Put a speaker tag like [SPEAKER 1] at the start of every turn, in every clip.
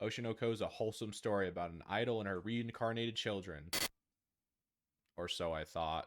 [SPEAKER 1] Oshinoko is a wholesome story about an idol and her reincarnated children. Or so I thought.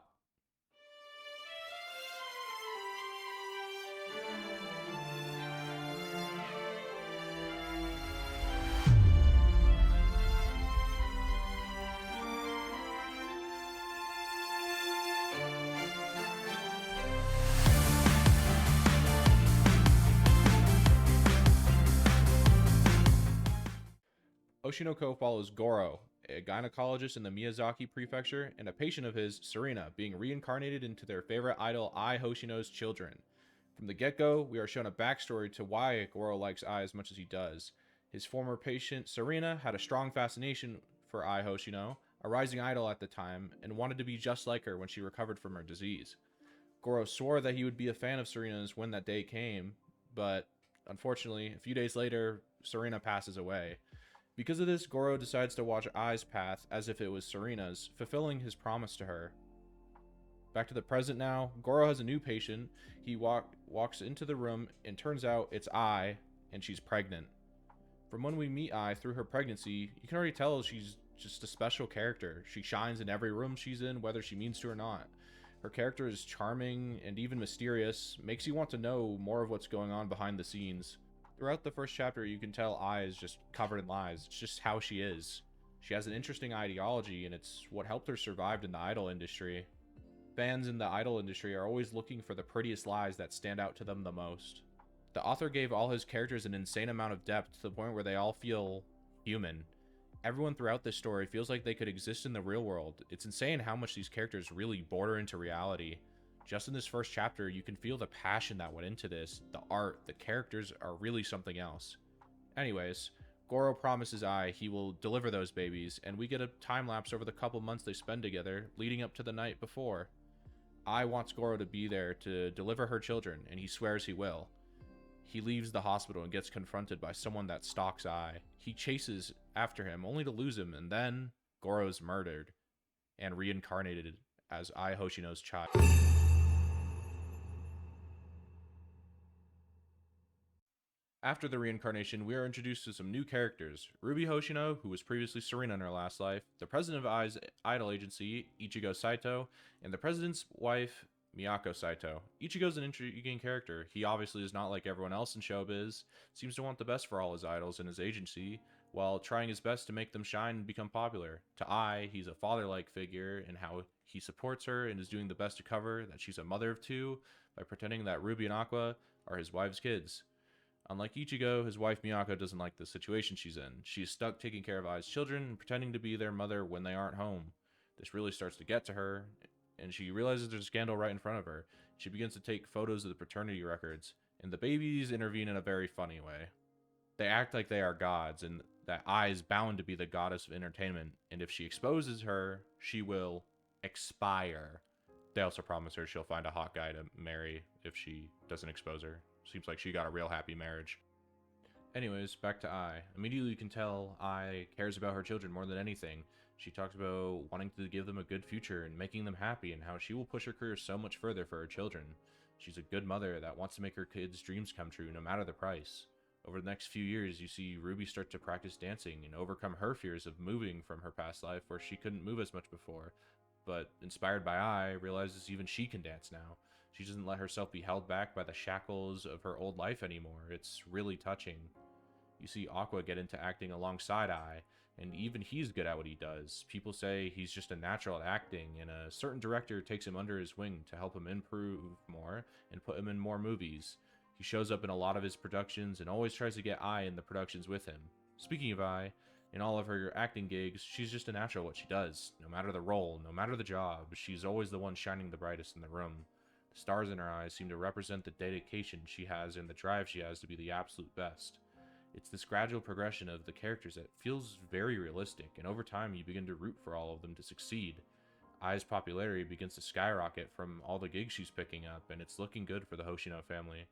[SPEAKER 1] Oshinoko follows Goro, a gynecologist in the Miyazaki prefecture, and a patient of his, Serena, being reincarnated into their favorite idol, Ai Hoshino's children. From the get go, we are shown a backstory to why Goro likes Ai as much as he does. His former patient, Serena, had a strong fascination for Ai Hoshino, a rising idol at the time, and wanted to be just like her when she recovered from her disease. Goro swore that he would be a fan of Serena's when that day came, but unfortunately, a few days later, Serena passes away. Because of this, Goro decides to watch Ai's path as if it was Serena's, fulfilling his promise to her. Back to the present now, Goro has a new patient. He walks into the room, and turns out it's Ai, and she's pregnant. From when we meet Ai through her pregnancy, you can already tell she's just a special character. She shines in every room she's in, whether she means to or not. Her character is charming and even mysterious, makes you want to know more of what's going on behind the scenes. Throughout the first chapter, you can tell Ai is just covered in lies. It's just how she is. She has an interesting ideology, and it's what helped her survive in the idol industry. Fans in the idol industry are always looking for the prettiest lies that stand out to them the most. The author gave all his characters an insane amount of depth to the point where they all feel human. Everyone throughout this story feels like they could exist in the real world. It's insane how much these characters really border into reality. Just in this first chapter, you can feel the passion that went into this. The art, the characters are really something else. Anyways, Goro promises Ai he will deliver those babies, and we get a time lapse over the couple months they spend together, leading up to the night before. Ai wants Goro to be there to deliver her children, and he swears he will. He leaves the hospital and gets confronted by someone that stalks Ai. He chases after him, only to lose him, and then Goro's murdered and reincarnated as Ai Hoshino's child. After the reincarnation, we are introduced to some new characters. Ruby Hoshino, who was previously Serena in her last life, the president of Ai's idol agency, Ichigo Saito, and the president's wife, Miyako Saito. Ichigo's an intriguing character. He obviously is not like everyone else in showbiz, seems to want the best for all his idols in his agency, while trying his best to make them shine and become popular. To Ai, he's a father-like figure in how he supports her and is doing the best to cover that she's a mother of two by pretending that Ruby and Aqua are his wife's kids. Unlike Ichigo, his wife Miyako doesn't like the situation she's in. She's stuck taking care of Ai's children and pretending to be their mother when they aren't home. This really starts to get to her, and she realizes there's a scandal right in front of her. She begins to take photos of the paternity records, and the babies intervene in a very funny way. They act like they are gods, and that Ai is bound to be the goddess of entertainment, and if she exposes her, she will expire. They also promise her she'll find a hot guy to marry if she doesn't expose her. Seems like she got a real happy marriage. Anyways, back to Ai. Immediately you can tell Ai cares about her children more than anything. She talks about wanting to give them a good future and making them happy, and how she will push her career so much further for her children. She's a good mother that wants to make her kids' dreams come true no matter the price. Over the next few years, you see Ruby start to practice dancing and overcome her fears of moving from her past life where she couldn't move as much before. But inspired by Ai, realizes even she can dance now. She doesn't let herself be held back by the shackles of her old life anymore. It's really touching. You see Aqua get into acting alongside Ai, and even he's good at what he does. People say he's just a natural at acting, and a certain director takes him under his wing to help him improve more and put him in more movies. He shows up in a lot of his productions and always tries to get Ai in the productions with him. Speaking of Ai, in all of her acting gigs, she's just a natural at what she does. No matter the role, no matter the job, she's always the one shining the brightest in the room. The stars in her eyes seem to represent the dedication she has and the drive she has to be the absolute best. It's this gradual progression of the characters that feels very realistic, and over time you begin to root for all of them to succeed. Ai's popularity begins to skyrocket from all the gigs she's picking up, and it's looking good for the Hoshino family.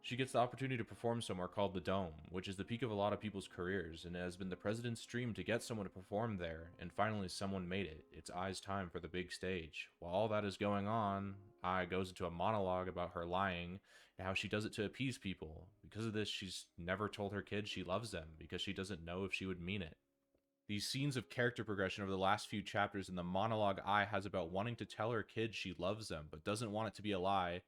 [SPEAKER 1] She gets the opportunity to perform somewhere called the Dome, which is the peak of a lot of people's careers, and it has been the president's dream to get someone to perform there, and finally someone made it. It's Ai's time for the big stage. While all that is going on, Ai goes into a monologue about her lying and how she does it to appease people. Because of this, she's never told her kids she loves them, because she doesn't know if she would mean it. These scenes of character progression over the last few chapters and the monologue Ai has about wanting to tell her kids she loves them but doesn't want it to be a lie,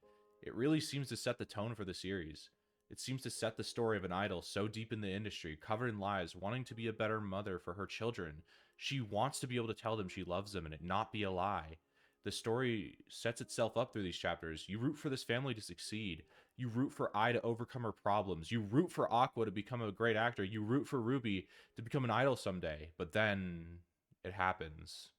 [SPEAKER 1] it really seems to set the tone for the series. It seems to set the story of an idol so deep in the industry, covered in lies, wanting to be a better mother for her children. She wants to be able to tell them she loves them and it not be a lie. The story sets itself up through these chapters. You root for this family to succeed. You root for Ai to overcome her problems. You root for Aqua to become a great actor. You root for Ruby to become an idol someday. But then it happens.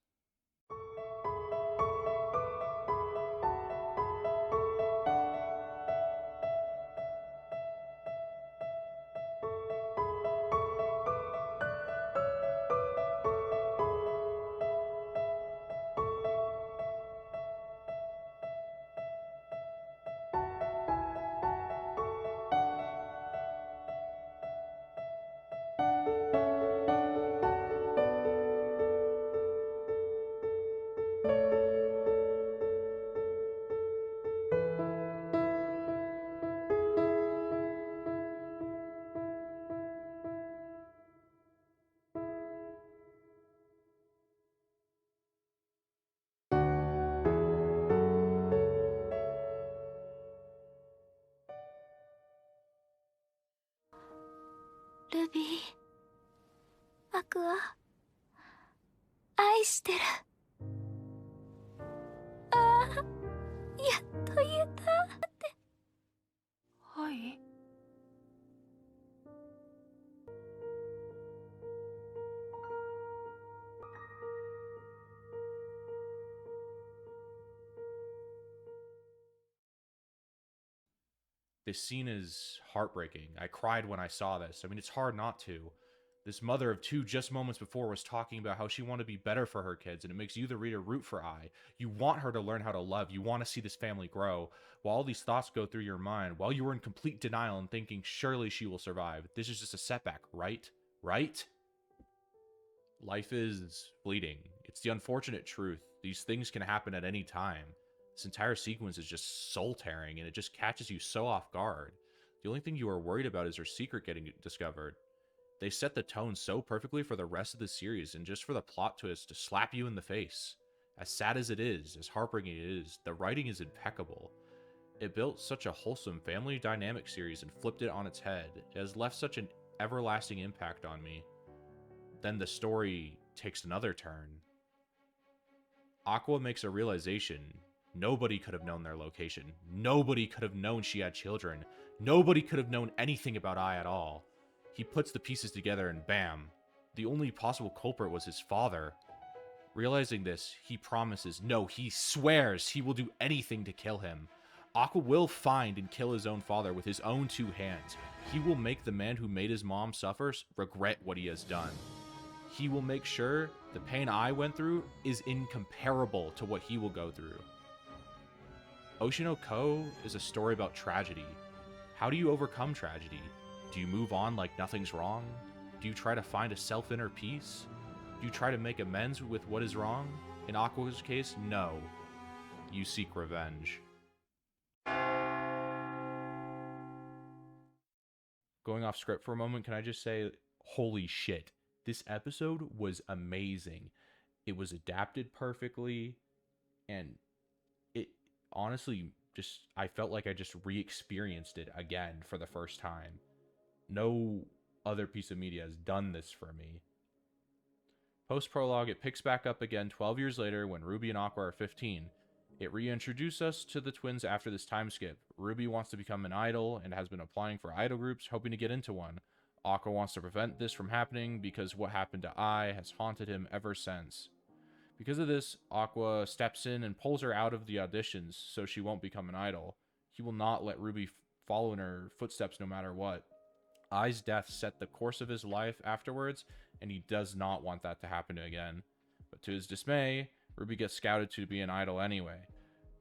[SPEAKER 2] Ruby, アクア、愛してる。ああ、やっと言えたって。はい。
[SPEAKER 1] This scene is heartbreaking. I cried when I saw this. I mean, it's hard not to. This mother of two just moments before was talking about how she wanted to be better for her kids, and it makes you, the reader, root for Ai. You want her to learn how to love. You want to see this family grow. While all these thoughts go through your mind, while you were in complete denial and thinking, surely she will survive. This is just a setback, right? Right? Life is fleeting. It's the unfortunate truth. These things can happen at any time. This entire sequence is just soul tearing and it just catches you so off guard. The only thing you are worried about is her secret getting discovered. They set the tone so perfectly for the rest of the series and just for the plot twist to slap you in the face. As sad as it is, as heartbreaking it is, the writing is impeccable. It built such a wholesome family dynamic series and flipped it on its head. It has left such an everlasting impact on me. Then the story takes another turn. Aqua makes a realization. Nobody could have known their location. Nobody could have known she had children. Nobody could have known anything about Ai at all. He puts the pieces together and bam, the only possible culprit was his father. Realizing this, he promises, no, he swears he will do anything to kill him. Aqua will find and kill his own father with his own two hands. He will make the man who made his mom suffer regret what he has done. He will make sure the pain I went through is incomparable to what he will go through. Oshi no Ko is a story about tragedy. How do you overcome tragedy? Do you move on like nothing's wrong? Do you try to find a self-inner peace? Do you try to make amends with what is wrong? In Aqua's case, no. You seek revenge. Going off script for a moment, can I just say, holy shit. This episode was amazing. It was adapted perfectly, and it honestly just, I felt like I just re-experienced it again for the first time. No other piece of media has done this for me. Post-prologue, it picks back up again 12 years later when Ruby and Aqua are 15. It reintroduces us to the twins after this time skip. Ruby wants to become an idol and has been applying for idol groups, hoping to get into one. Aqua wants to prevent this from happening because what happened to Ai has haunted him ever since. Because of this, Aqua steps in and pulls her out of the auditions so she won't become an idol. He will not let Ruby follow in her footsteps no matter what. Ai's death set the course of his life afterwards, and he does not want that to happen again. But to his dismay, Ruby gets scouted to be an idol anyway.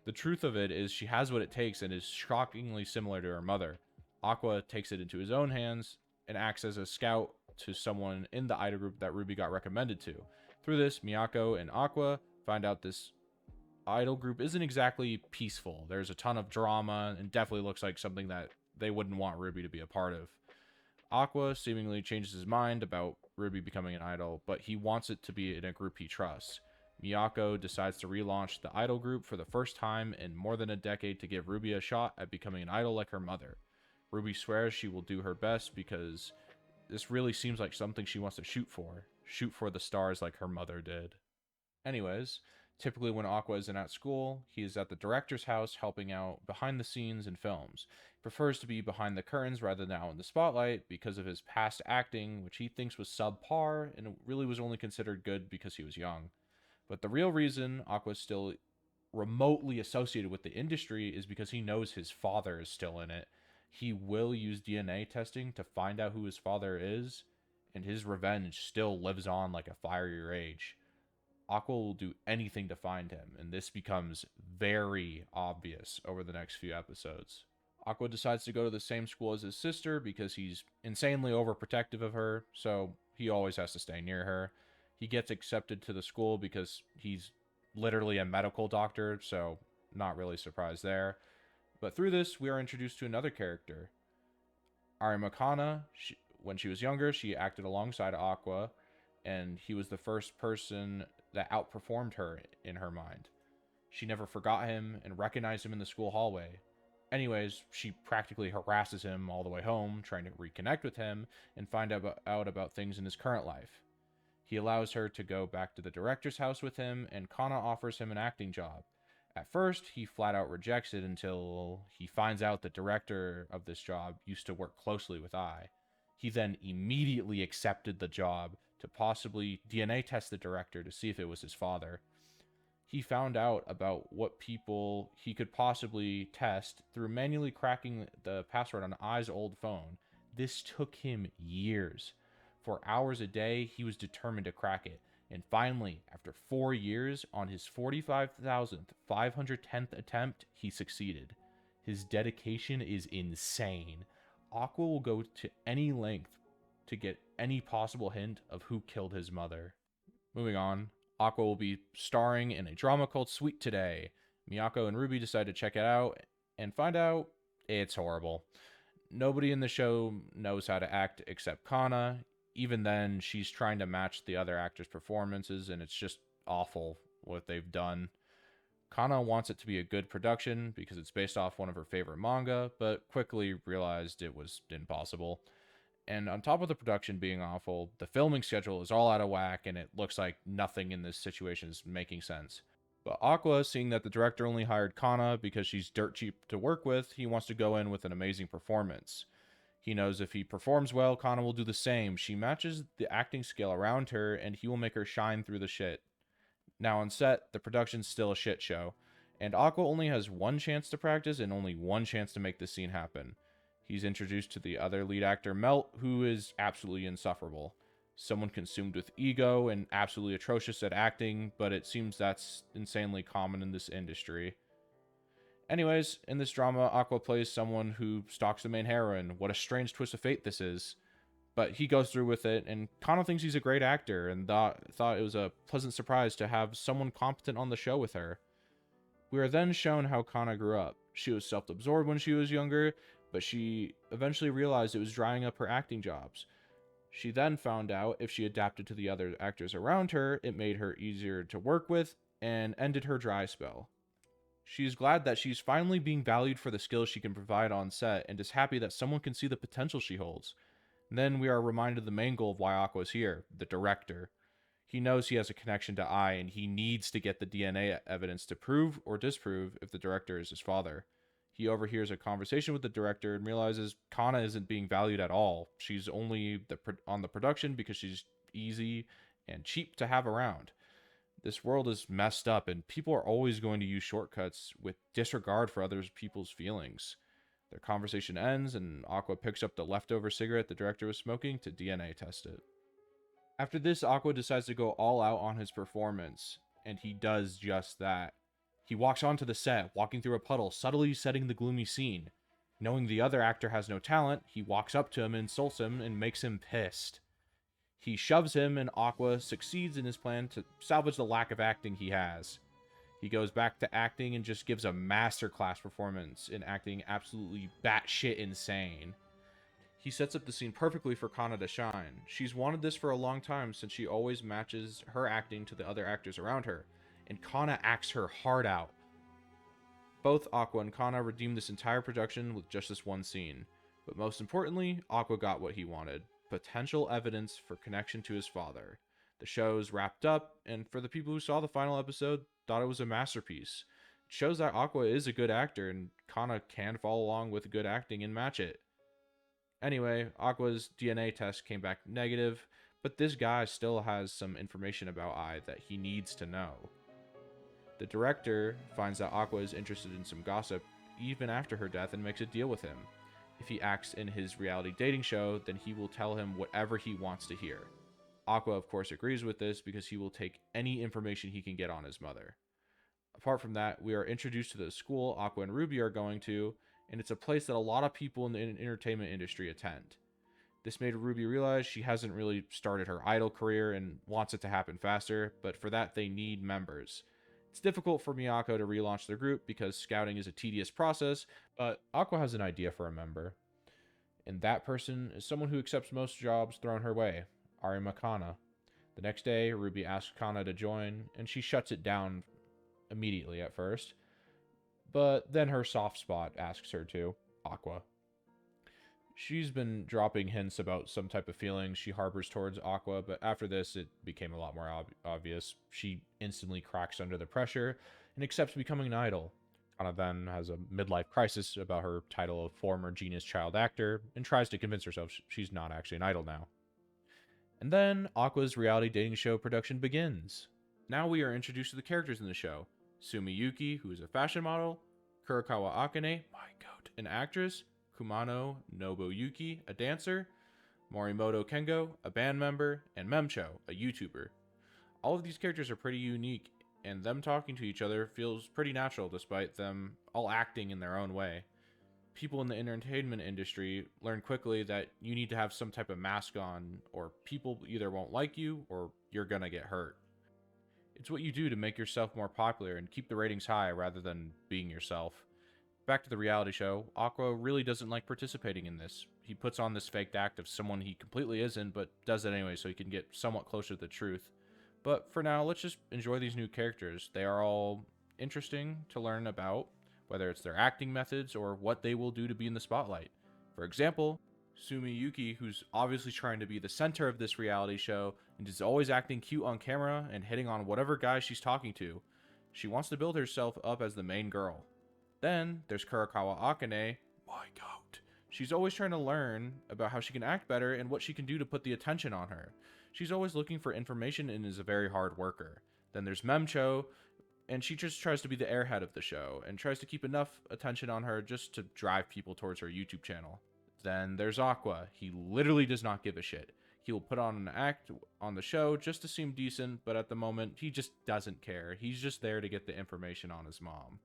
[SPEAKER 1] The truth of it is she has what it takes and is shockingly similar to her mother. Aqua takes it into his own hands and acts as a scout to someone in the idol group that Ruby got recommended to. Through this, Miyako and Aqua find out this idol group isn't exactly peaceful. There's a ton of drama and definitely looks like something that they wouldn't want Ruby to be a part of. Aqua seemingly changes his mind about Ruby becoming an idol, but he wants it to be in a group he trusts. Miyako decides to relaunch the idol group for the first time in more than a decade to give Ruby a shot at becoming an idol like her mother. Ruby swears she will do her best because this really seems like something she wants to shoot for. Shoot for the stars like her mother did. Anyways, typically when Aqua isn't at school, he is at the director's house helping out behind the scenes in films. He prefers to be behind the curtains rather than out in the spotlight because of his past acting, which he thinks was subpar and really was only considered good because he was young. But the real reason Aqua is still remotely associated with the industry is because he knows his father is still in it. He will use DNA testing to find out who his father is, and his revenge still lives on like a fiery rage. Aqua will do anything to find him, and this becomes very obvious over the next few episodes. Aqua decides to go to the same school as his sister because he's insanely overprotective of her, so he always has to stay near her. He gets accepted to the school because he's literally a medical doctor, so not really surprised there. But through this, we are introduced to another character. Arima Kana, when she was younger, she acted alongside Aqua, and he was the first person that outperformed her in her mind. She never forgot him and recognized him in the school hallway. Anyways, she practically harasses him all the way home, trying to reconnect with him and find out about things in his current life. He allows her to go back to the director's house with him, and Kana offers him an acting job. At first, he flat out rejects it until he finds out the director of this job used to work closely with Ai. He then immediately accepted the job to possibly DNA test the director to see if it was his father. He found out about what people he could possibly test through manually cracking the password on Ai's old phone. This took him years. For hours a day, he was determined to crack it. And finally, after 4 years, on his 45,510th attempt, he succeeded. His dedication is insane. Aqua will go to any length to get any possible hint of who killed his mother. Moving on, Aqua will be starring in a drama called Sweet Today. Miyako and Ruby decide to check it out and find out it's horrible. Nobody in the show knows how to act except Kana. Even then, she's trying to match the other actors' performances, and it's just awful what they've done. Kana wants it to be a good production because it's based off one of her favorite manga, but quickly realized it was impossible. And on top of the production being awful, the filming schedule is all out of whack, and it looks like nothing in this situation is making sense. But Aqua, seeing that the director only hired Kana because she's dirt cheap to work with, he wants to go in with an amazing performance. He knows if he performs well, Kana will do the same. She matches the acting skill around her, and he will make her shine through the shit. Now on set, the production's still a shit show, and Aqua only has one chance to practice and only one chance to make this scene happen. He's introduced to the other lead actor, Melt, who is absolutely insufferable. Someone consumed with ego and absolutely atrocious at acting, but it seems that's insanely common in this industry. Anyways, in this drama, Aqua plays someone who stalks the main heroine. What a strange twist of fate this is. But he goes through with it, and Kana thinks he's a great actor, and thought it was a pleasant surprise to have someone competent on the show with her. We are then shown how Kana grew up. She was self-absorbed when she was younger, but she eventually realized it was drying up her acting jobs. She then found out if she adapted to the other actors around her, it made her easier to work with, and ended her dry spell. She's glad that she's finally being valued for the skills she can provide on set, and is happy that someone can see the potential she holds. And then we are reminded of the main goal of why Aqua is here, the director. He knows he has a connection to Ai, and he needs to get the DNA evidence to prove or disprove if the director is his father. He overhears a conversation with the director and realizes Kana isn't being valued at all. She's only on the production because she's easy and cheap to have around. This world is messed up, and people are always going to use shortcuts with disregard for other people's feelings. Their conversation ends, and Aqua picks up the leftover cigarette the director was smoking to DNA test it. After this, Aqua decides to go all out on his performance, and he does just that. He walks onto the set, walking through a puddle, subtly setting the gloomy scene. Knowing the other actor has no talent, he walks up to him, insults him, and makes him pissed. He shoves him, and Aqua succeeds in his plan to salvage the lack of acting he has. He goes back to acting and just gives a masterclass performance in acting absolutely batshit insane. He sets up the scene perfectly for Kana to shine. She's wanted this for a long time since she always matches her acting to the other actors around her, and Kana acts her heart out. Both Aqua and Kana redeemed this entire production with just this one scene. But most importantly, Aqua got what he wanted: potential evidence for connection to his father. The show's wrapped up, and for the people who saw the final episode, thought it was a masterpiece. It shows that Aqua is a good actor, and Kana can follow along with good acting and match it. Anyway, Aqua's DNA test came back negative, but this guy still has some information about Ai that he needs to know. The director finds that Aqua is interested in some gossip even after her death and makes a deal with him. If he acts in his reality dating show, then he will tell him whatever he wants to hear. Aqua, of course, agrees with this because he will take any information he can get on his mother. Apart from that, we are introduced to the school Aqua and Ruby are going to, and it's a place that a lot of people in the entertainment industry attend. This made Ruby realize she hasn't really started her idol career and wants it to happen faster, but for that they need members. It's difficult for Miyako to relaunch their group because scouting is a tedious process, but Aqua has an idea for a member. And that person is someone who accepts most jobs thrown her way, Arima Kana. The next day, Ruby asks Kana to join, and she shuts it down immediately at first. But then her soft spot asks her to, Aqua. She's been dropping hints about some type of feeling she harbors towards Aqua, but after this, it became a lot more obvious. She instantly cracks under the pressure and accepts becoming an idol. Kana then has a midlife crisis about her title of former Genius Child actor and tries to convince herself she's not actually an idol now. And then Aqua's reality dating show production begins. Now we are introduced to the characters in the show. Sumi Yuki, who is a fashion model, Kurokawa Akane, my goat, an actress, Kumano Nobuyuki, a dancer, Morimoto Kengo, a band member, and Memcho, a YouTuber. All of these characters are pretty unique, and them talking to each other feels pretty natural despite them all acting in their own way. People in the entertainment industry learn quickly that you need to have some type of mask on, or people either won't like you or you're gonna get hurt. It's what you do to make yourself more popular and keep the ratings high rather than being yourself. Back to the reality show, Aqua really doesn't like participating in this. He puts on this faked act of someone he completely isn't, but does it anyway so he can get somewhat closer to the truth. But for now, let's just enjoy these new characters. They are all interesting to learn about, whether it's their acting methods or what they will do to be in the spotlight. For example, Sumi Yuki, who's obviously trying to be the center of this reality show and is always acting cute on camera and hitting on whatever guy she's talking to. She wants to build herself up as the main girl. Then there's Kurokawa Akane, my goat. She's always trying to learn about how she can act better and what she can do to put the attention on her. She's always looking for information and is a very hard worker. Then there's Memcho, and she just tries to be the airhead of the show and tries to keep enough attention on her just to drive people towards her YouTube channel. Then there's Aqua. He literally does not give a shit. He will put on an act on the show just to seem decent, but at the moment, he just doesn't care. He's just there to get the information on his mom.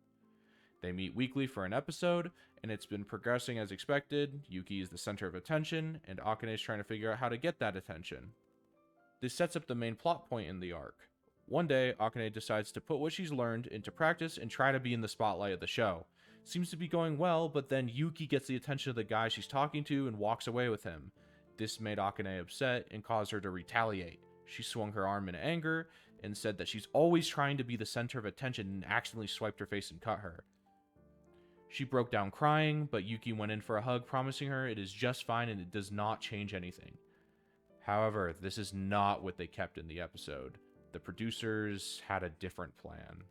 [SPEAKER 1] They meet weekly for an episode, and it's been progressing as expected. Yuki is the center of attention, and Akane is trying to figure out how to get that attention. This sets up the main plot point in the arc. One day, Akane decides to put what she's learned into practice and try to be in the spotlight of the show. Seems to be going well, but then Yuki gets the attention of the guy she's talking to and walks away with him. This made Akane upset and caused her to retaliate. She swung her arm in anger and said that she's always trying to be the center of attention and accidentally swiped her face and cut her. She broke down crying, but Yuki went in for a hug, promising her it is just fine and it does not change anything. However, this is not what they kept in the episode. The producers had a different plan.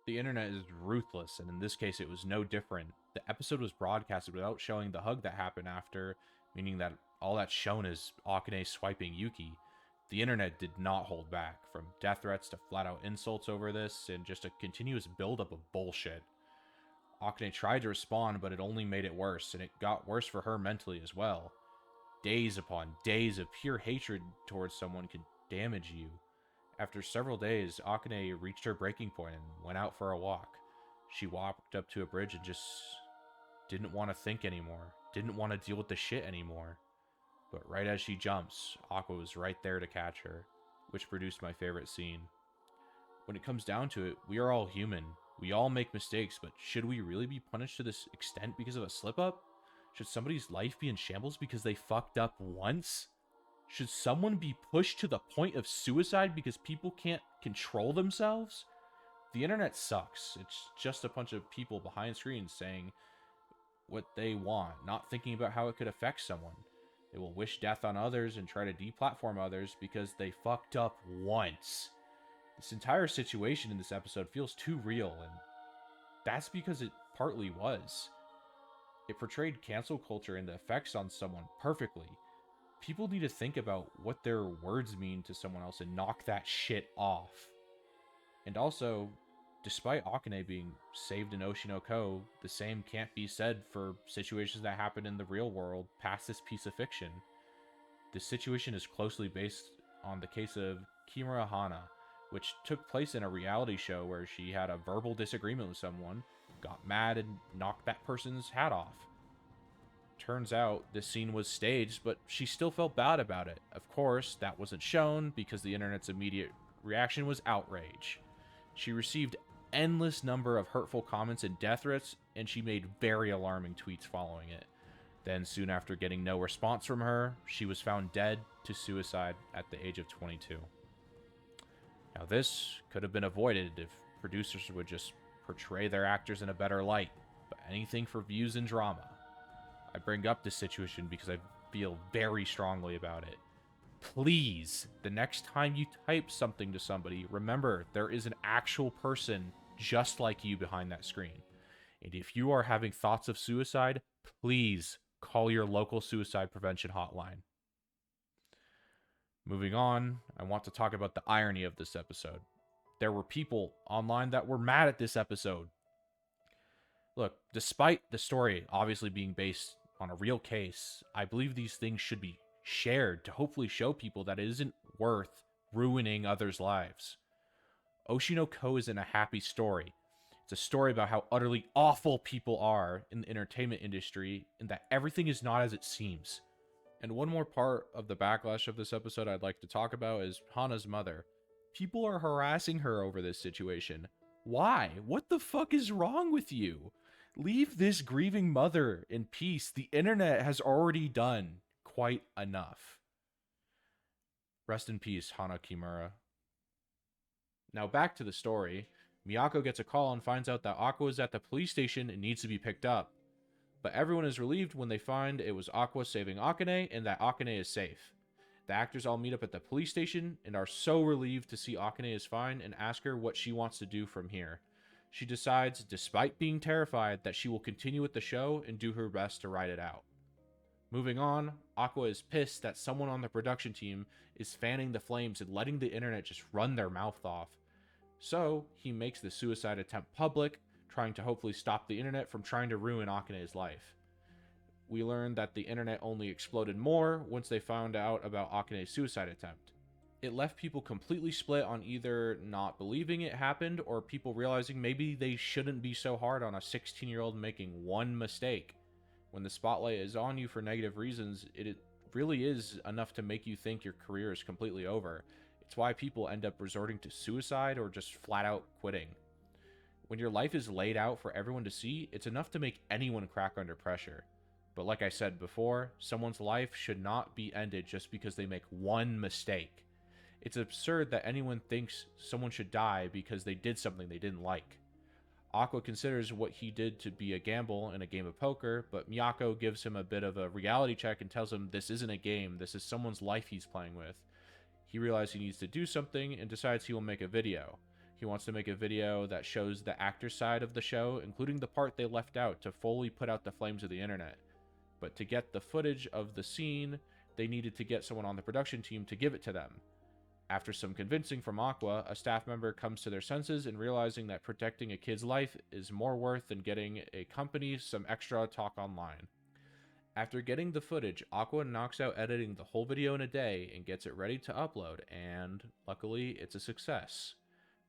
[SPEAKER 1] The internet is ruthless, and in this case it was no different. The episode was broadcasted without showing the hug that happened after, meaning that all that's shown is Akane swiping Yuki. The internet did not hold back, from death threats to flat-out insults over this, and just a continuous buildup of bullshit. Akane tried to respond, but it only made it worse, and it got worse for her mentally as well. Days upon days of pure hatred towards someone can damage you. After several days, Akane reached her breaking point and went out for a walk. She walked up to a bridge and just didn't want to think anymore, didn't want to deal with the shit anymore. But right as she jumps, Aqua was right there to catch her, which produced my favorite scene. When it comes down to it, we are all human. We all make mistakes, but should we really be punished to this extent because of a slip up? Should somebody's life be in shambles because they fucked up once? Should someone be pushed to the point of suicide because people can't control themselves? The internet sucks. It's just a bunch of people behind screens saying what they want, not thinking about how it could affect someone. They will wish death on others and try to deplatform others because they fucked up once. This entire situation in this episode feels too real, and that's because it partly was. It portrayed cancel culture and the effects on someone perfectly. People need to think about what their words mean to someone else and knock that shit off. And also, despite Akane being saved in Oshinoko, the same can't be said for situations that happen in the real world past this piece of fiction. This situation is closely based on the case of Kimura Hana, which took place in a reality show where she had a verbal disagreement with someone, got mad, and knocked that person's hat off. Turns out this scene was staged, but she still felt bad about it. Of course, that wasn't shown because the internet's immediate reaction was outrage. She received endless number of hurtful comments and death threats, and she made very alarming tweets following it. Then, soon after getting no response from her, she was found dead to suicide at the age of 22. Now, this could have been avoided if producers would just portray their actors in a better light, but anything for views and drama. I bring up this situation because I feel very strongly about it. Please, the next time you type something to somebody, remember there is an actual person just like you behind that screen. And if you are having thoughts of suicide, please call your local suicide prevention hotline. Moving on, I want to talk about the irony of this episode. There were people online that were mad at this episode. Look, despite the story obviously being based on a real case, I believe these things should be shared to hopefully show people that it isn't worth ruining others' lives. Oshi no Ko isn't a happy story. It's a story about how utterly awful people are in the entertainment industry and that everything is not as it seems. And one more part of the backlash of this episode I'd like to talk about is Hana's mother. People are harassing her over this situation. Why? What the fuck is wrong with you? Leave this grieving mother in peace. The internet has already done quite enough. Rest in peace, Hana Kimura. Now back to the story. Miyako gets a call and finds out that Aqua is at the police station and needs to be picked up. But everyone is relieved when they find it was Aqua saving Akane and that Akane is safe. The actors all meet up at the police station and are so relieved to see Akane is fine and ask her what she wants to do from here. She decides, despite being terrified, that she will continue with the show and do her best to ride it out. Moving on, Aqua is pissed that someone on the production team is fanning the flames and letting the internet just run their mouth off. So, he makes the suicide attempt public, trying to hopefully stop the internet from trying to ruin Akane's life. We learn that the internet only exploded more once they found out about Akane's suicide attempt. It left people completely split on either not believing it happened or people realizing maybe they shouldn't be so hard on a 16-year-old making one mistake. When the spotlight is on you for negative reasons, it really is enough to make you think your career is completely over. It's why people end up resorting to suicide or just flat out quitting. When your life is laid out for everyone to see, it's enough to make anyone crack under pressure. But like I said before, someone's life should not be ended just because they make one mistake. It's absurd that anyone thinks someone should die because they did something they didn't like. Aqua considers what he did to be a gamble in a game of poker, but Miyako gives him a bit of a reality check and tells him this isn't a game, this is someone's life he's playing with. He realizes he needs to do something and decides he will make a video. He wants to make a video that shows the actor side of the show, including the part they left out to fully put out the flames of the internet. But to get the footage of the scene, they needed to get someone on the production team to give it to them. After some convincing from Aqua, a staff member comes to their senses and realizing that protecting a kid's life is more worth than getting a company some extra talk online. After getting the footage, Aqua knocks out editing the whole video in a day and gets it ready to upload, and luckily it's a success.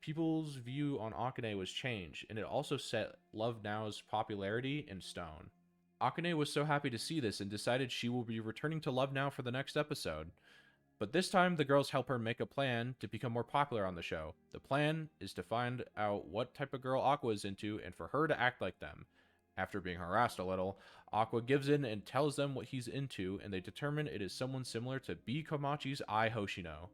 [SPEAKER 1] People's view on Akane was changed, and it also set Love Now's popularity in stone. Akane was so happy to see this and decided she will be returning to Love Now for the next episode. But this time, the girls help her make a plan to become more popular on the show. The plan is to find out what type of girl Aqua is into and for her to act like them. After being harassed a little, Aqua gives in and tells them what he's into, and they determine it is someone similar to B. Komachi's Ai Hoshino.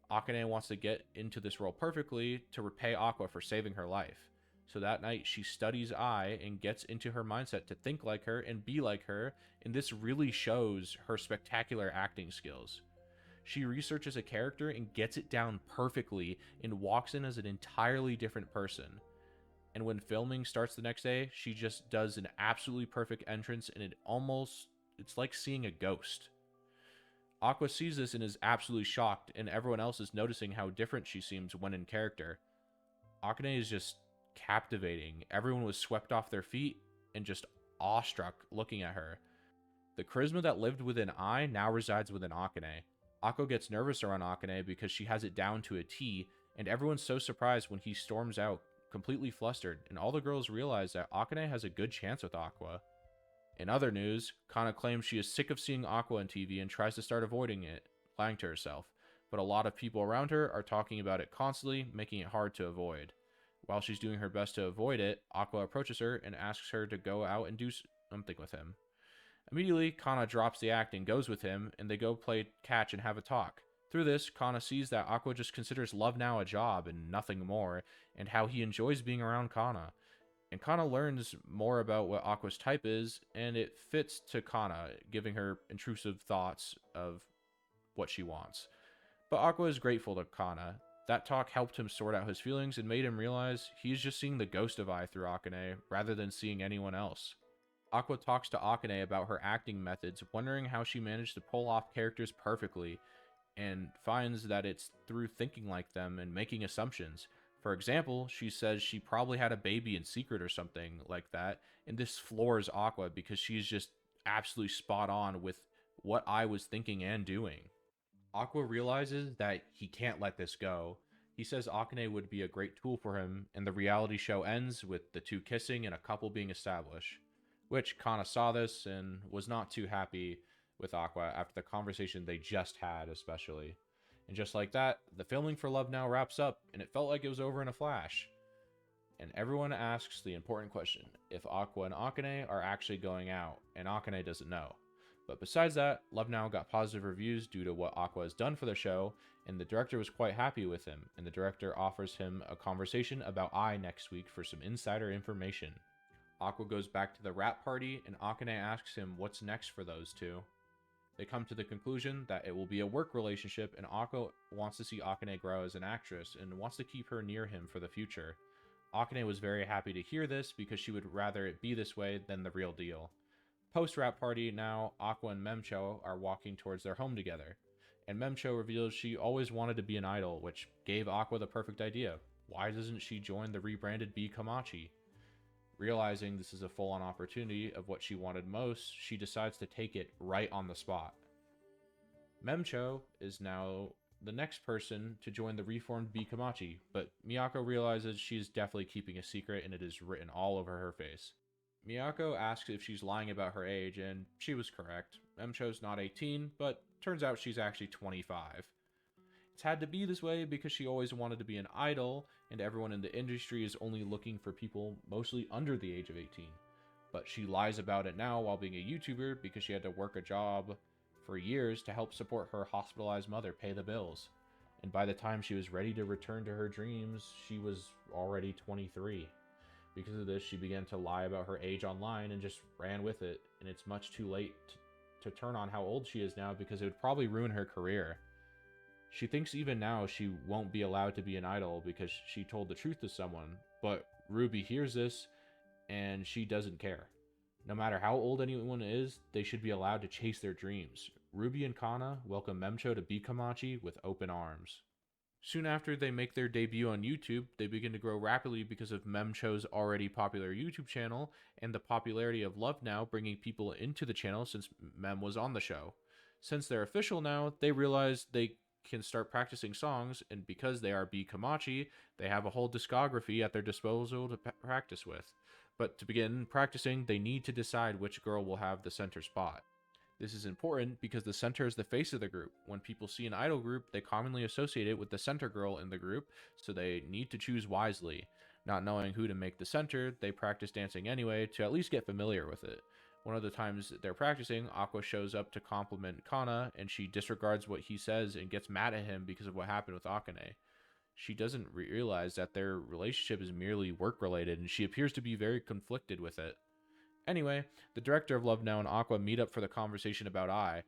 [SPEAKER 1] Akane wants to get into this role perfectly to repay Aqua for saving her life. So that night, she studies Ai and gets into her mindset to think like her and be like her, and this really shows her spectacular acting skills. She researches a character and gets it down perfectly and walks in as an entirely different person. And when filming starts the next day, she just does an absolutely perfect entrance, and it's like seeing a ghost. Aqua sees this and is absolutely shocked, and everyone else is noticing how different she seems when in character. Akane is just captivating. Everyone was swept off their feet and just awestruck looking at her. The charisma that lived within Ai now resides within Akane. Akko gets nervous around Akane because she has it down to a T, and everyone's so surprised when he storms out, completely flustered, and all the girls realize that Akane has a good chance with Aqua. In other news, Kana claims she is sick of seeing Aqua on TV and tries to start avoiding it, lying to herself, but a lot of people around her are talking about it constantly, making it hard to avoid. While she's doing her best to avoid it, Aqua approaches her and asks her to go out and do something with him. Immediately, Kana drops the act and goes with him, and they go play catch and have a talk. Through this, Kana sees that Aqua just considers Love Now a job and nothing more, and how he enjoys being around Kana. And Kana learns more about what Aqua's type is, and it fits to Kana, giving her intrusive thoughts of what she wants. But Aqua is grateful to Kana. That talk helped him sort out his feelings and made him realize he's just seeing the ghost of Ai through Akane, rather than seeing anyone else. Aqua talks to Akane about her acting methods, wondering how she managed to pull off characters perfectly, and finds that it's through thinking like them and making assumptions. For example, she says she probably had a baby in secret or something like that, and this floors Aqua because she's just absolutely spot on with what I was thinking and doing. Aqua realizes that he can't let this go. He says Akane would be a great tool for him, and the reality show ends with the two kissing and a couple being established. Which Kana saw this and was not too happy with Aqua after the conversation they just had, especially. And just like that, the filming for Love Now wraps up, and it felt like it was over in a flash. And everyone asks the important question, if Aqua and Akane are actually going out, and Akane doesn't know. But besides that, Love Now got positive reviews due to what Aqua has done for the show, and the director was quite happy with him, and the director offers him a conversation about Ai next week for some insider information. Aqua goes back to the rap party, and Akane asks him what's next for those two. They come to the conclusion that it will be a work relationship, and Aqua wants to see Akane grow as an actress and wants to keep her near him for the future. Akane was very happy to hear this because she would rather it be this way than the real deal. Post-rap party, now Aqua and Memcho are walking towards their home together, and Memcho reveals she always wanted to be an idol, which gave Aqua the perfect idea. Why doesn't she join the rebranded B. Komachi? Realizing this is a full-on opportunity of what she wanted most, she decides to take it right on the spot. Memcho is now the next person to join the reformed B. Komachi, but Miyako realizes she's definitely keeping a secret and it is written all over her face. Miyako asks if she's lying about her age, and she was correct. Memcho's not 18, but turns out she's actually 25. It's had to be this way because she always wanted to be an idol, and everyone in the industry is only looking for people mostly under the age of 18. But she lies about it now while being a YouTuber because she had to work a job for years to help support her hospitalized mother pay the bills. And by the time she was ready to return to her dreams, she was already 23. Because of this, she began to lie about her age online and just ran with it, and it's much too late to turn on how old she is now because it would probably ruin her career. She thinks even now she won't be allowed to be an idol because she told the truth to someone, but Ruby hears this and she doesn't care. No matter how old anyone is, they should be allowed to chase their dreams. Ruby and Kana welcome Memcho to Bikamachi with open arms. Soon after they make their debut on YouTube, they begin to grow rapidly because of Memcho's already popular YouTube channel and the popularity of Love Now bringing people into the channel since Mem was on the show. Since they're official now, they realize they can start practicing songs, and because they are B Komachi, they have a whole discography at their disposal to practice with. But to begin practicing, they need to decide which girl will have the center spot. This is important because the center is the face of the group. When people see an idol group, they commonly associate it with the center girl in the group, so they need to choose wisely. Not knowing who to make the center, they practice dancing anyway to at least get familiar with it. One of the times they're practicing, Aqua shows up to compliment Kana, and she disregards what he says and gets mad at him because of what happened with Akane. She doesn't realize that their relationship is merely work related, and she appears to be very conflicted with it. Anyway, the director of Love Now and Aqua meet up for the conversation about Ai.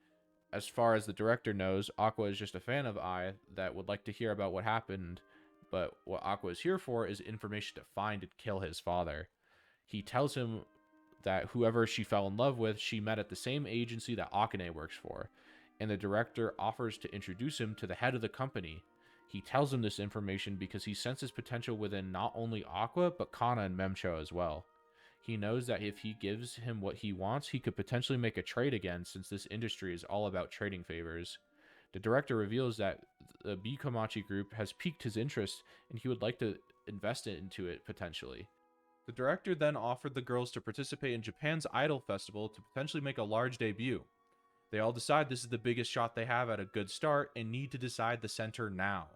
[SPEAKER 1] As far as the director knows, Aqua is just a fan of Ai that would like to hear about what happened, but what Aqua is here for is information to find and kill his father. He tells him that whoever she fell in love with, she met at the same agency that Akane works for, and the director offers to introduce him to the head of the company. He tells him this information because he senses potential within not only Aqua, but Kana and Memcho as well. He knows that if he gives him what he wants, he could potentially make a trade again, since this industry is all about trading favors. The director reveals that the B Komachi group has piqued his interest, and he would like to invest into it potentially. The director then offered the girls to participate in Japan's Idol Festival to potentially make a large debut. They all decide this is the biggest shot they have at a good start and need to decide the center now.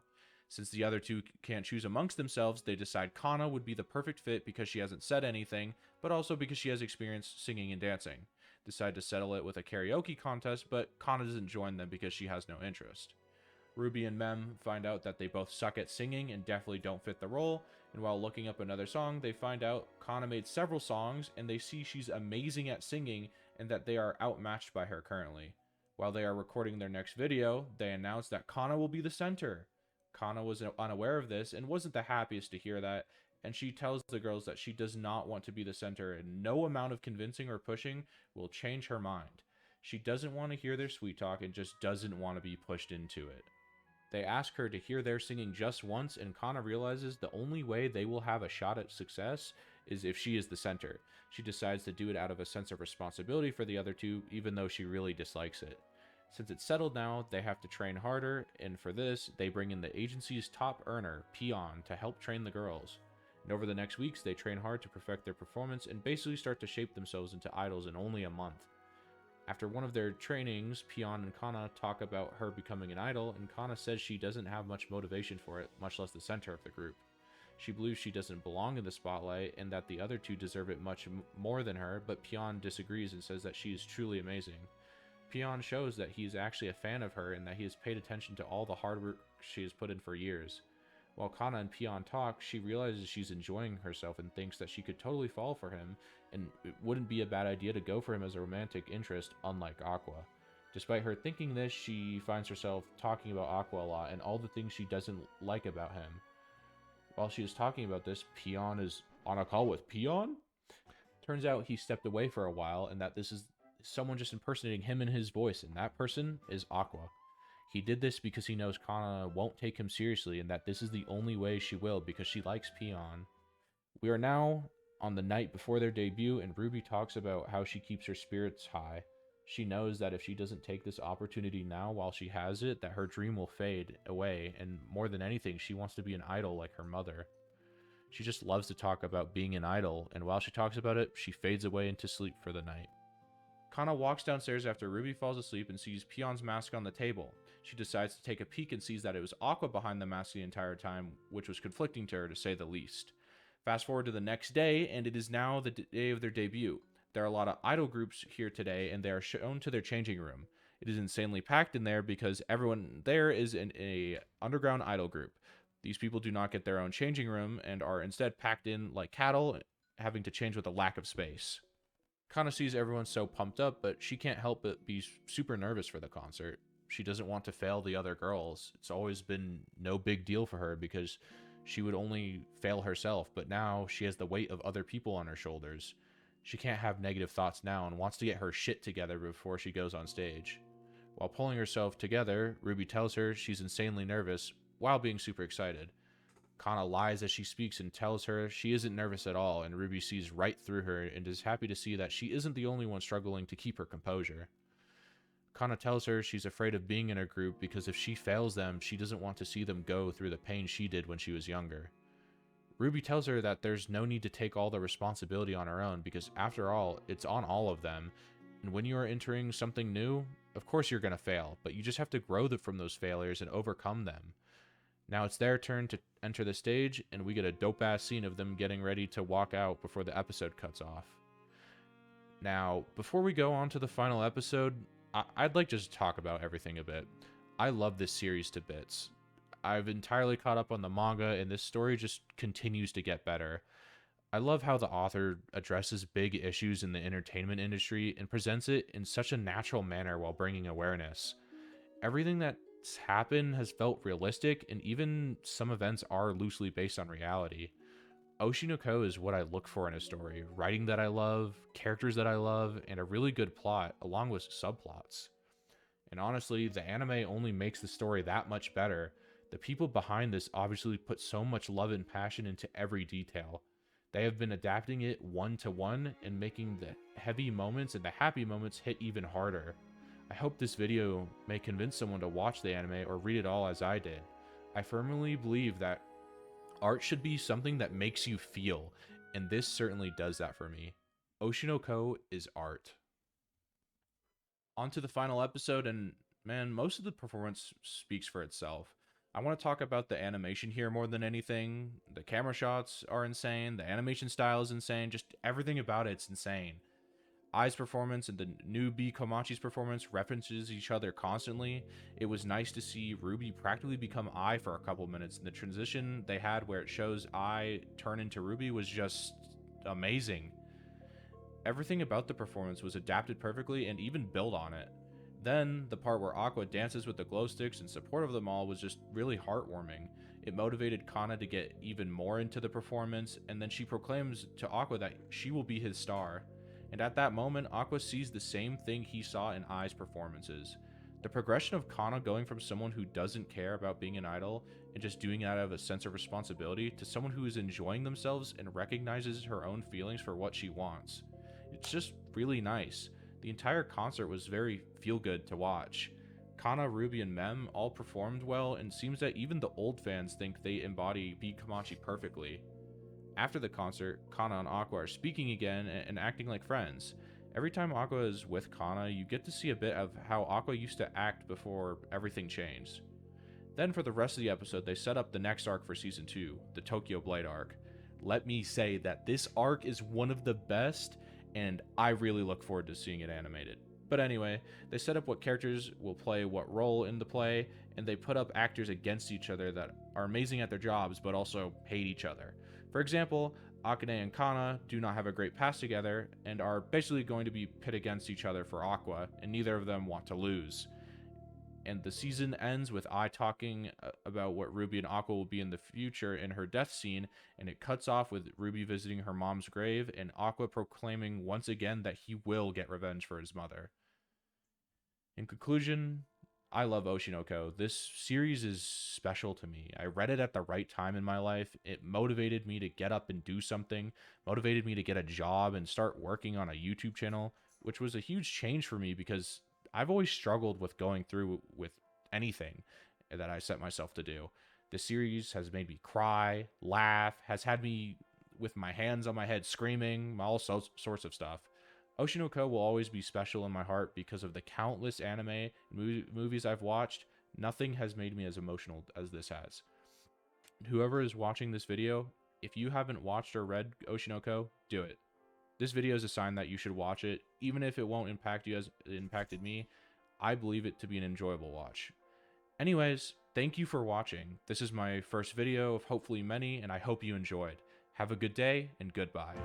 [SPEAKER 1] Since the other two can't choose amongst themselves, they decide Kana would be the perfect fit because she hasn't said anything, but also because she has experience singing and dancing. Decide to settle it with a karaoke contest, but Kana doesn't join them because she has no interest. Ruby and Mem find out that they both suck at singing and definitely don't fit the role, and while looking up another song, they find out Kana made several songs, and they see she's amazing at singing and that they are outmatched by her currently. While they are recording their next video, they announce that Kana will be the center. Kana was unaware of this and wasn't the happiest to hear that, and she tells the girls that she does not want to be the center and no amount of convincing or pushing will change her mind. She doesn't want to hear their sweet talk and just doesn't want to be pushed into it. They ask her to hear their singing just once, and Kana realizes the only way they will have a shot at success is if she is the center. She decides to do it out of a sense of responsibility for the other two, even though she really dislikes it. Since it's settled now, they have to train harder, and for this, they bring in the agency's top earner, Peon, to help train the girls. And over the next weeks, they train hard to perfect their performance and basically start to shape themselves into idols in only a month. After one of their trainings, Peon and Kana talk about her becoming an idol, and Kana says she doesn't have much motivation for it, much less the center of the group. She believes she doesn't belong in the spotlight and that the other two deserve it much more than her, but Peon disagrees and says that she is truly amazing. Peon shows that he is actually a fan of her and that he has paid attention to all the hard work she has put in for years. While Kana and Peon talk, she realizes she's enjoying herself and thinks that she could totally fall for him, and it wouldn't be a bad idea to go for him as a romantic interest, unlike Aqua. Despite her thinking this, she finds herself talking about Aqua a lot and all the things she doesn't like about him. While she is talking about this, Peon is on a call with Peon? Turns out he stepped away for a while and that this is someone just impersonating him and his voice, and that person is Aqua. He did this because he knows Kana won't take him seriously and that this is the only way she will because she likes Peon. We are now on the night before their debut, and Ruby talks about how she keeps her spirits high. She knows that if she doesn't take this opportunity now while she has it, that her dream will fade away, and more than anything, she wants to be an idol like her mother. She just loves to talk about being an idol, and while she talks about it, she fades away into sleep for the night. Kana walks downstairs after Ruby falls asleep and sees Peon's mask on the table. She decides to take a peek and sees that it was Aqua behind the mask the entire time, which was conflicting to her to say the least. Fast forward to the next day, and it is now the day of their debut. There are a lot of idol groups here today, and they are shown to their changing room. It is insanely packed in there because everyone there is in a underground idol group. These people do not get their own changing room and are instead packed in like cattle, having to change with a lack of space. Kana sees everyone so pumped up, but she can't help but be super nervous for the concert. She doesn't want to fail the other girls. It's always been no big deal for her because she would only fail herself, but now she has the weight of other people on her shoulders. She can't have negative thoughts now and wants to get her shit together before she goes on stage. While pulling herself together, Ruby tells her she's insanely nervous while being super excited. Kana lies as she speaks and tells her she isn't nervous at all, and Ruby sees right through her and is happy to see that she isn't the only one struggling to keep her composure. Kana tells her she's afraid of being in a group because if she fails them, she doesn't want to see them go through the pain she did when she was younger. Ruby tells her that there's no need to take all the responsibility on her own because after all, it's on all of them. And when you are entering something new, of course you're going to fail, but you just have to grow from those failures and overcome them. Now it's their turn to enter the stage, and we get a dope-ass scene of them getting ready to walk out before the episode cuts off. Now, before we go on to the final episode, I'd like to just talk about everything a bit. I love this series to bits. I've entirely caught up on the manga, and this story just continues to get better. I love how the author addresses big issues in the entertainment industry and presents it in such a natural manner while bringing awareness. Everything that's happened has felt realistic, and even some events are loosely based on reality. Oshi no Ko is what I look for in a story. Writing that I love, characters that I love, and a really good plot, along with subplots. And honestly, the anime only makes the story that much better. The people behind this obviously put so much love and passion into every detail. They have been adapting it one-to-one and making the heavy moments and the happy moments hit even harder. I hope this video may convince someone to watch the anime or read it all as I did. I firmly believe that art should be something that makes you feel, and this certainly does that for me. Oshi no Ko is art. On to the final episode, and man, most of the performance speaks for itself. I want to talk about the animation here more than anything. The camera shots are insane, the animation style is insane, just everything about it's insane. Ai's performance and the newbie Komachi's performance references each other constantly. It was nice to see Ruby practically become Ai for a couple minutes, and the transition they had where it shows Ai turn into Ruby was just amazing. Everything about the performance was adapted perfectly and even built on it. Then, the part where Aqua dances with the glow sticks in support of them all was just really heartwarming. It motivated Kana to get even more into the performance, and then she proclaims to Aqua that she will be his star. And at that moment, Aqua sees the same thing he saw in Ai's performances. The progression of Kana going from someone who doesn't care about being an idol and just doing it out of a sense of responsibility to someone who is enjoying themselves and recognizes her own feelings for what she wants. It's just really nice. The entire concert was very feel-good to watch. Kana, Ruby, and Mem all performed well, and seems that even the old fans think they embody B. Komachi perfectly. After the concert, Kana and Aqua are speaking again and acting like friends. Every time Aqua is with Kana, you get to see a bit of how Aqua used to act before everything changed. Then for the rest of the episode, they set up the next arc for Season 2, the Tokyo Blade arc. Let me say that this arc is one of the best, and I really look forward to seeing it animated. But anyway, they set up what characters will play what role in the play, and they put up actors against each other that are amazing at their jobs but also hate each other. For example, Akane and Kana do not have a great pass together and are basically going to be pit against each other for Aqua, and neither of them want to lose. And the season ends with Ai talking about what Ruby and Aqua will be in the future in her death scene, and it cuts off with Ruby visiting her mom's grave and Aqua proclaiming once again that he will get revenge for his mother. In conclusion, I love Oshi no Ko. This series is special to me. I read it at the right time in my life. It motivated me to get up and do something, motivated me to get a job and start working on a YouTube channel, which was a huge change for me because I've always struggled with going through with anything that I set myself to do. The series has made me cry, laugh, has had me with my hands on my head screaming, all sorts of stuff. Oshi no Ko will always be special in my heart because of the countless anime and movies I've watched. Nothing has made me as emotional as this has. Whoever is watching this video, if you haven't watched or read Oshi no Ko, do it. This video is a sign that you should watch it, even if it won't impact you as it impacted me. I believe it to be an enjoyable watch. Anyways, thank you for watching. This is my first video of hopefully many, and I hope you enjoyed. Have a good day, and goodbye.